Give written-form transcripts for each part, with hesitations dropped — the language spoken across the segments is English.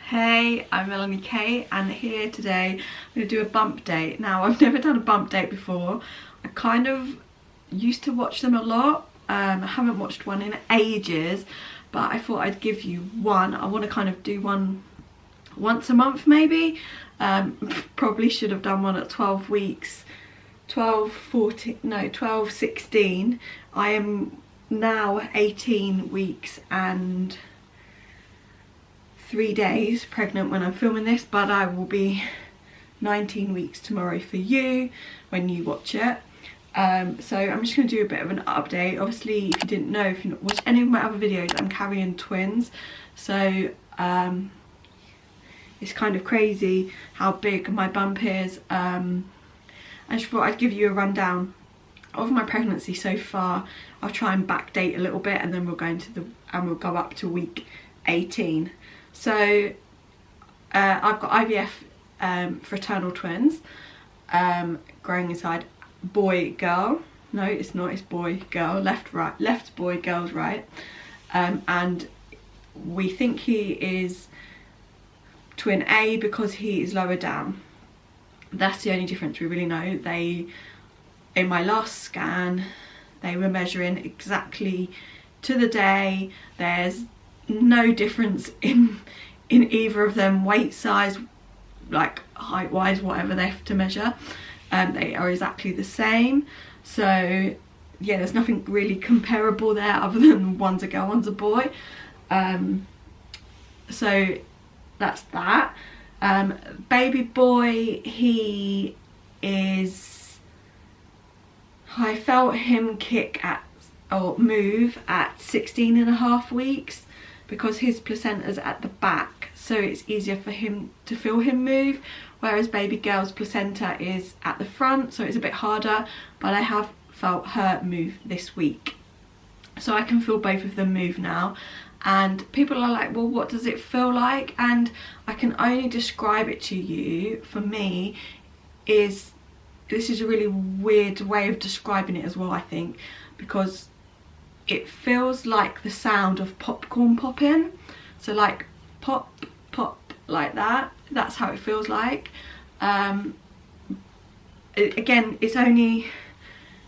Hey, I'm Melanie Kate and here today I'm going to do a bump date. Now, I've never done a bump date before. I kind of used to watch them a lot. I haven't watched one in ages, but I thought I'd give you one. I want to kind of do one once a month maybe. Probably should have done one at 12 weeks. 12, 16. I am now 18 weeks and 3 days pregnant when I'm filming this, but I will be 19 weeks tomorrow for you when you watch it. So I'm just going to do a bit of an update. Obviously, if you didn't know, if you've not watched any of my other videos, I'm carrying twins, so it's kind of crazy how big my bump is. I just thought I'd give you a rundown of my pregnancy so far. I'll try and backdate a little bit, and then we'll go up to week 18. So I've got IVF fraternal twins growing inside boy girl. No, it's not, it's boy girl, left boy, girl's right. And we think he is twin A because he is lower down. That's the only difference we really know. In my last scan, they were measuring exactly to the day. There's no difference in either of them, weight, size, like height wise, whatever they have to measure. They are exactly the same. So yeah, there's nothing really comparable there other than one's a girl, one's a boy. So that's that. Baby boy, he is, I felt him kick at or move at 16.5 weeks because his placenta's at the back, so it's easier for him to feel him move, whereas baby girl's placenta is at the front, so it's a bit harder. But I have felt her move this week, so I can feel both of them move now. And people are like, well, what does it feel like? And I can only describe it to you. For me, this is a really weird way of describing it as well, I think, because it feels like the sound of popcorn popping. So like pop, pop, like that. That's how it feels like. Again, it's only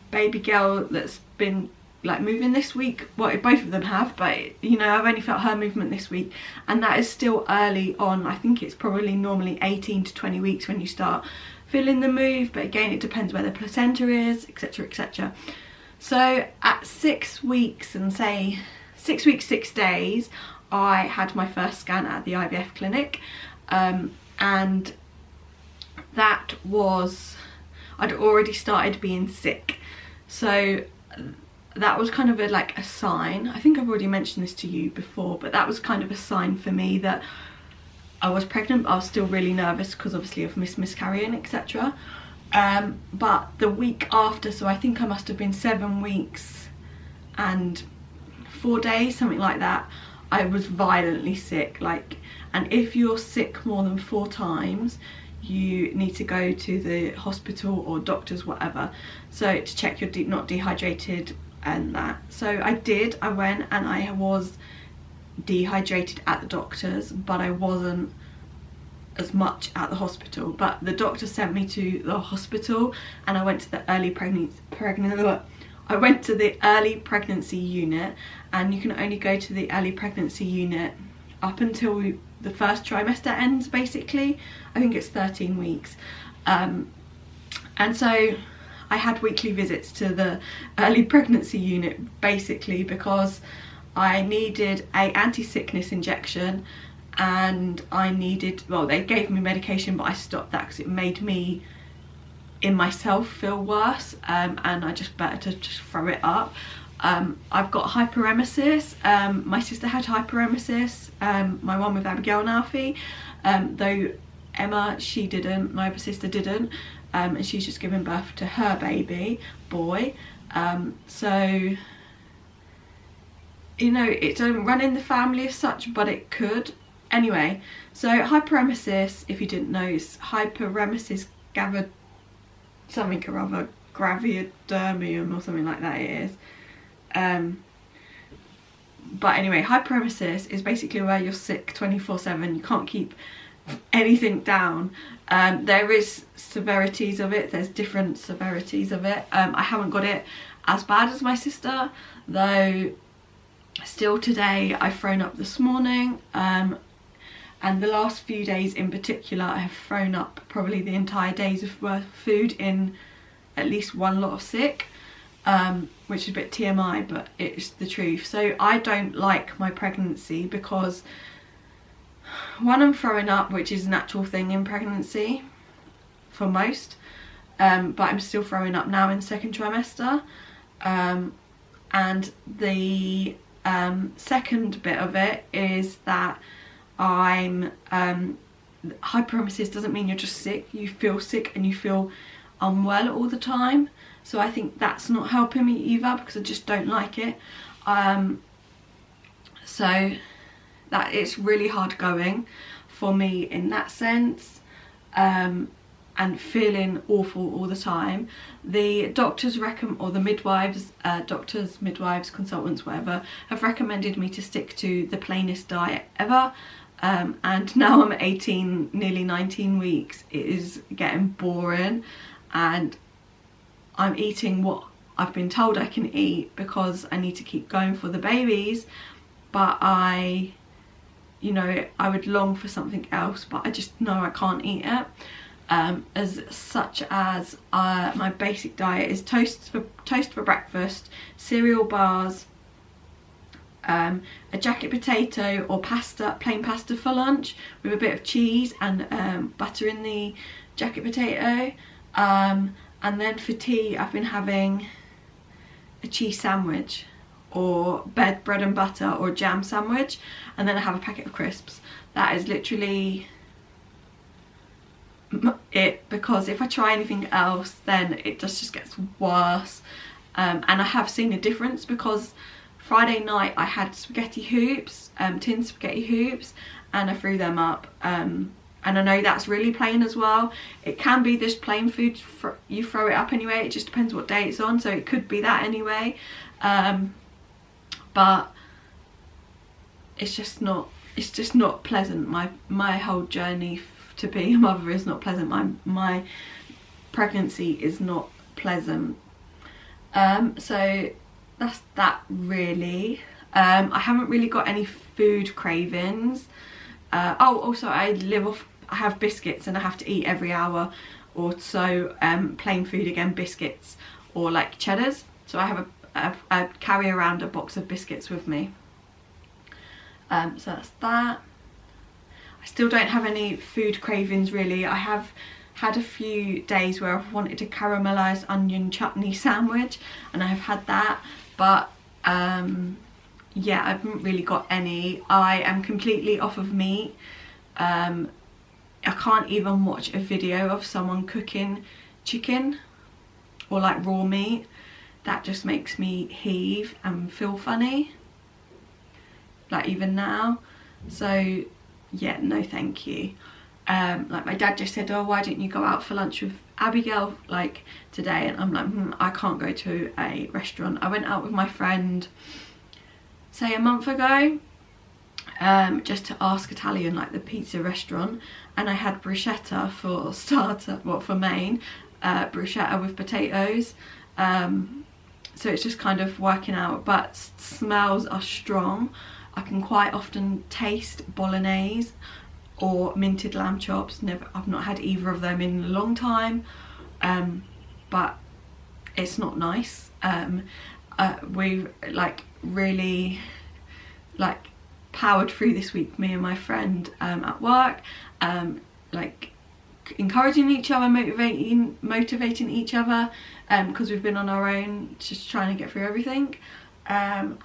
baby girl that's been like moving this week. Well, both of them have, but you know, I've only felt her movement this week, and that is still early on. I think it's probably normally 18 to 20 weeks when you start feeling the move, but again, it depends where the placenta is, etc, etc. So at 6 weeks and say 6 weeks 6 days, I had my first scan at the IVF clinic, and that was, I'd already started being sick, so that was kind of like a sign. I think I've already mentioned this to you before, but that was kind of a sign for me that I was pregnant. But I was still really nervous because obviously of miscarrying, etc. But the week after, so I think I must have been 7 weeks and 4 days, something like that, I was violently sick. And if you're sick more than 4 times, you need to go to the hospital or doctors, whatever, so to check you're not dehydrated and that. So I did, I went and I was dehydrated at the doctor's, but I wasn't as much at the hospital. But the doctor sent me to the hospital, and I went to the early pregnancy unit, and you can only go to the early pregnancy unit up until the first trimester ends, basically. I think it's 13 weeks. And so I had weekly visits to the early pregnancy unit, basically because I needed a anti-sickness injection, and I needed, well, they gave me medication, but I stopped that because it made me in myself feel worse, and I just better to just throw it up. I've got hyperemesis. My sister had hyperemesis, my one with Abigail and Alfie, though Emma, she didn't, my other sister didn't, and she's just given birth to her baby boy. So you know, it don't run in the family as such, but it could. Anyway, so hyperemesis, if you didn't know, is hyperemesis something or other, gravidermium or something like that it is. But anyway, hyperemesis is basically where you're sick 24/7. You can't keep anything down. There is severities of it. There's different severities of it. I haven't got it as bad as my sister, though still today I've thrown up this morning, and the last few days in particular I have thrown up probably the entire days of worth of food in at least one lot of sick, which is a bit TMI, but it's the truth. So I don't like my pregnancy because, one, I'm throwing up, which is a natural thing in pregnancy for most, but I'm still throwing up now in second trimester, and the second bit of it is that I'm hyperemesis doesn't mean you're just sick. You feel sick and you feel unwell all the time, so I think that's not helping me either, because I just don't like it. So that it's really hard going for me in that sense, and feeling awful all the time. The doctors or the midwives, doctors, midwives, consultants, whatever, have recommended me to stick to the plainest diet ever, and now I'm 18, nearly 19 weeks, it is getting boring, and I'm eating what I've been told I can eat because I need to keep going for the babies, but you know, I would long for something else, but I just know I can't eat it. As such as my basic diet is toast for breakfast, cereal bars, a jacket potato or pasta, plain pasta for lunch with a bit of cheese and butter in the jacket potato, and then for tea I've been having a cheese sandwich or bread and butter or jam sandwich, and then I have a packet of crisps. That is literally it, because if I try anything else then it just gets worse, and I have seen a difference, because Friday night I had spaghetti hoops, tin spaghetti hoops, and I threw them up, and I know that's really plain as well. It can be this plain food, you throw it up anyway, it just depends what day it's on, so it could be that anyway, but it's just not pleasant. My whole journey to be a mother is not pleasant. My pregnancy is not pleasant. So that's that really. I haven't really got any food cravings. Oh, also I have biscuits and I have to eat every hour or so, plain food again, biscuits or like cheddars. So I carry around a box of biscuits with me. So that's that. I still don't have any food cravings really. I have had a few days where I've wanted a caramelised onion chutney sandwich, and I have had that, but yeah, I haven't really got any. I am completely off of meat. I can't even watch a video of someone cooking chicken or like raw meat. That just makes me heave and feel funny, like even now. So yeah, no thank you. Like my dad just said, oh, why don't you go out for lunch with Abigail like today, and I'm like, I can't go to a restaurant. I went out with my friend say a month ago, just to ask Italian, like the pizza restaurant, and I had bruschetta for starter, well for main, bruschetta with potatoes, so it's just kind of working out, but smells are strong. I can quite often taste bolognese or minted lamb chops. I've not had either of them in a long time, but it's not nice. We've like really like powered through this week, me and my friend at work, like encouraging each other, motivating each other, because we've been on our own just trying to get through everything, and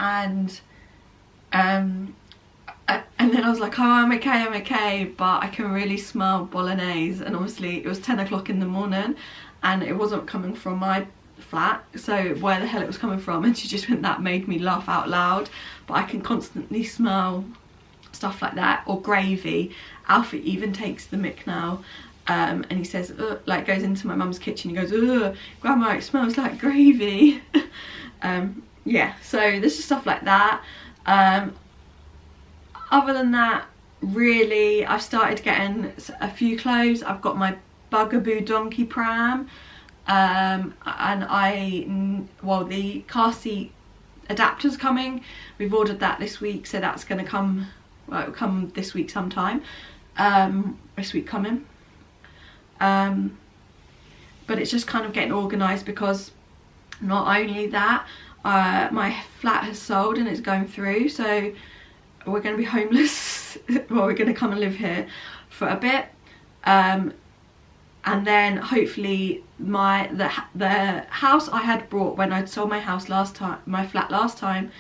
then I was like, oh, I'm okay, but I can really smell bolognese, and obviously it was 10 o'clock in the morning and it wasn't coming from my flat, so where the hell it was coming from, and she just went, that made me laugh out loud. But I can constantly smell stuff like that, or gravy. Alfie even takes the mick now, and he says, like goes into my mum's kitchen, he goes, ugh, grandma, it smells like gravy. Yeah, so there's just stuff like that. Other than that, really, I've started getting a few clothes. I've got my Bugaboo donkey pram, and the car seat adapter's coming. We've ordered that this week, so that's going to come, well, it'll come this week sometime, this week coming. But it's just kind of getting organised, because not only that, my flat has sold and it's going through, so we're going to be homeless. Well, we're going to come and live here for a bit, and then hopefully the house I had bought when I'd sold my house last time, my flat last time,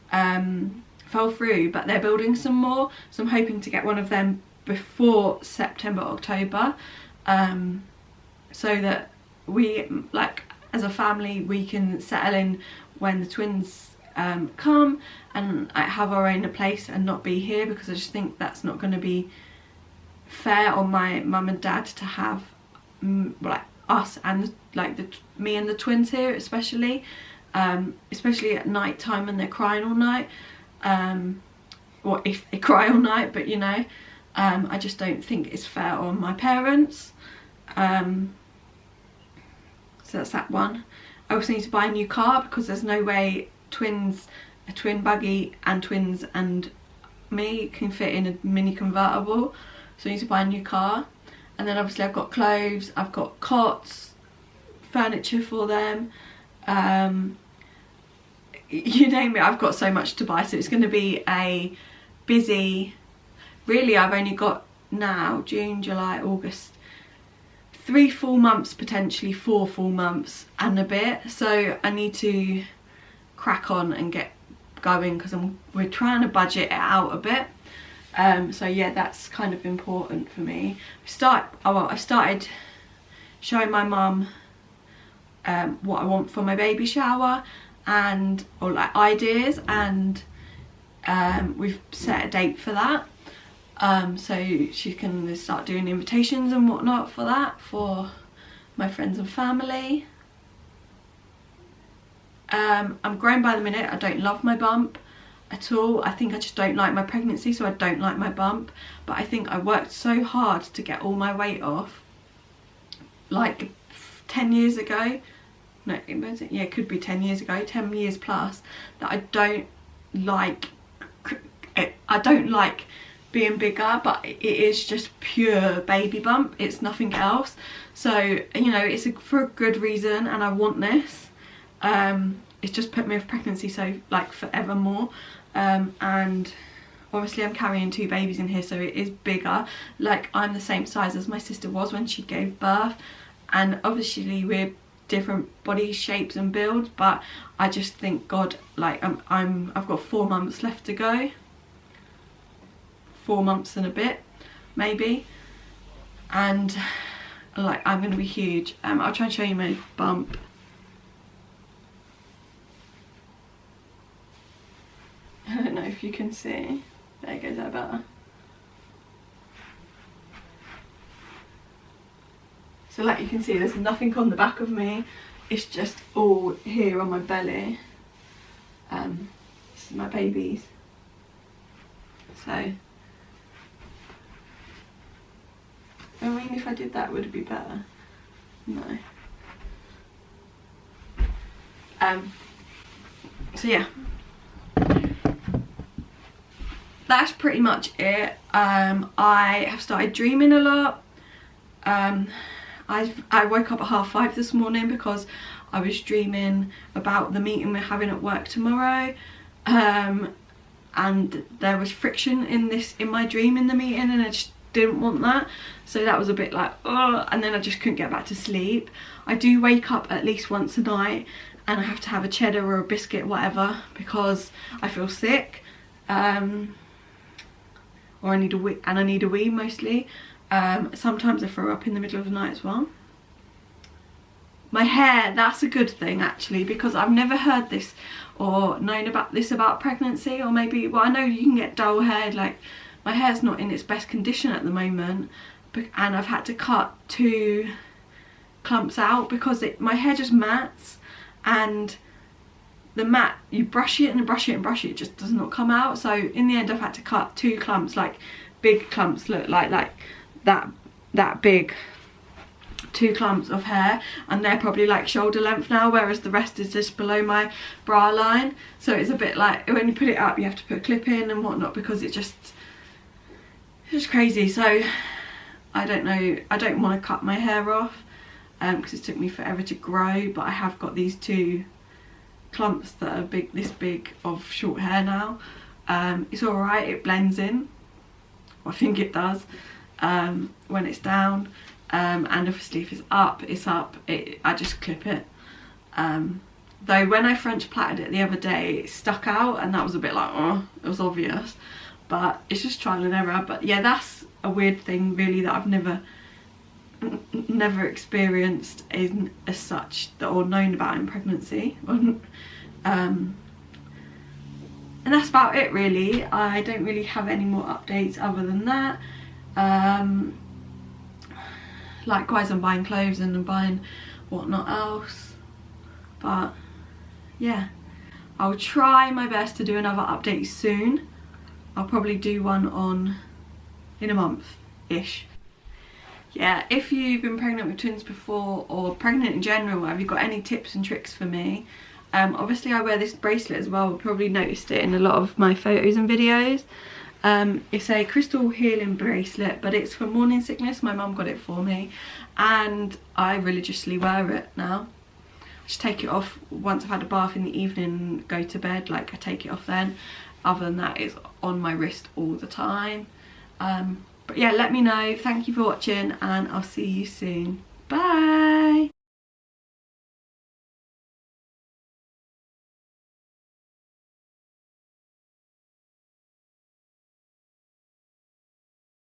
fell through, but they're building some more, so I'm hoping to get one of them before September, October, so that we, like, as a family, we can settle in when the twins come and have our own place and not be here, because I just think that's not going to be fair on my mum and dad to have like us and like me and the twins here, especially at night time when they're crying all night, or if they cry all night, but you know, I just don't think it's fair on my parents. So that's that one. I also need to buy a new car, because there's no way a twin buggy and twins and me can fit in a mini convertible, so I need to buy a new car. And then obviously I've got clothes, I've got cots, furniture for them, you name it, I've got so much to buy, so it's going to be a busy, really I've only got now June, July, August, 3 full months, potentially 4 full months and a bit, so I need to crack on and get going, because we're trying to budget it out a bit. So yeah, that's kind of important for me. I started showing my mum what I want for my baby shower, or like ideas, and we've set a date for that, so she can start doing invitations and whatnot for that, for my friends and family. I'm growing by the minute. I don't love my bump at all. I think I just don't like my pregnancy, so I don't like my bump, but I think I worked so hard to get all my weight off, like 10 years ago, no, yeah, it could be 10 years ago, 10 years plus, that I don't like being bigger, but it is just pure baby bump, it's nothing else. So, you know, it's for a good reason, and I want this. It's just put me off pregnancy, so like forevermore. And obviously I'm carrying 2 babies in here, so it is bigger. Like, I'm the same size as my sister was when she gave birth, and obviously we're different body shapes and builds, but I just think, God, like I've got 4 months left to go, 4 months and a bit maybe, and like I'm gonna be huge. I'll try and show you my bump. I don't know if you can see. There goes that better. So like you can see, there's nothing on the back of me. It's just all here on my belly. This is my babies. So, I mean, if I did that, would it be better? No. So yeah. That's pretty much it. I have started dreaming a lot. I woke up at 5:30 this morning because I was dreaming about the meeting we're having at work tomorrow, and there was friction in my dream in the meeting, and I just didn't want that, so that was a bit like, oh, and then I just couldn't get back to sleep. I do wake up at least once a night and I have to have a cheddar or a biscuit, whatever, because I feel sick, or I need a wee, and I need a wee mostly. Sometimes I throw up in the middle of the night as well. My hair, that's a good thing actually, because I've never heard this or known about this about pregnancy, or maybe, well, I know you can get dull hair, like my hair's not in its best condition at the moment, and I've had to cut 2 clumps out because my hair just mats, and the mat, you brush it and brush it and brush it, it just does not come out. So in the end I've had to cut 2 clumps, like big clumps, look like that big, 2 clumps of hair, and they're probably like shoulder length now, whereas the rest is just below my bra line. So it's a bit like when you put it up you have to put a clip in and whatnot, because it's just crazy. So I don't know, I don't want to cut my hair off because it took me forever to grow, but I have got these 2 clumps that are this big of short hair now. It's alright, it blends in, I think it does, when it's down, and obviously if it's up, it's up. I just clip it. Though when I French plaited it the other day, it stuck out, and that was a bit like, oh, it was obvious, but it's just trial and error. But yeah, that's a weird thing really that I've never experienced in as such, or known about in pregnancy. And that's about it really. I don't really have any more updates other than that. Likewise, I'm buying clothes and I'm buying whatnot else, but yeah, I'll try my best to do another update soon. I'll probably do one in a month-ish. Yeah, if you've been pregnant with twins before, or pregnant in general, have you got any tips and tricks for me? Obviously I wear this bracelet as well, you've probably noticed it in a lot of my photos and videos. It's a crystal healing bracelet, but it's for morning sickness. My mum got it for me and I religiously wear it now. I just take it off once I've had a bath in the evening and go to bed, like I take it off then. Other than that, it's on my wrist all the time. But yeah, let me know. Thank you for watching and I'll see you soon. Bye.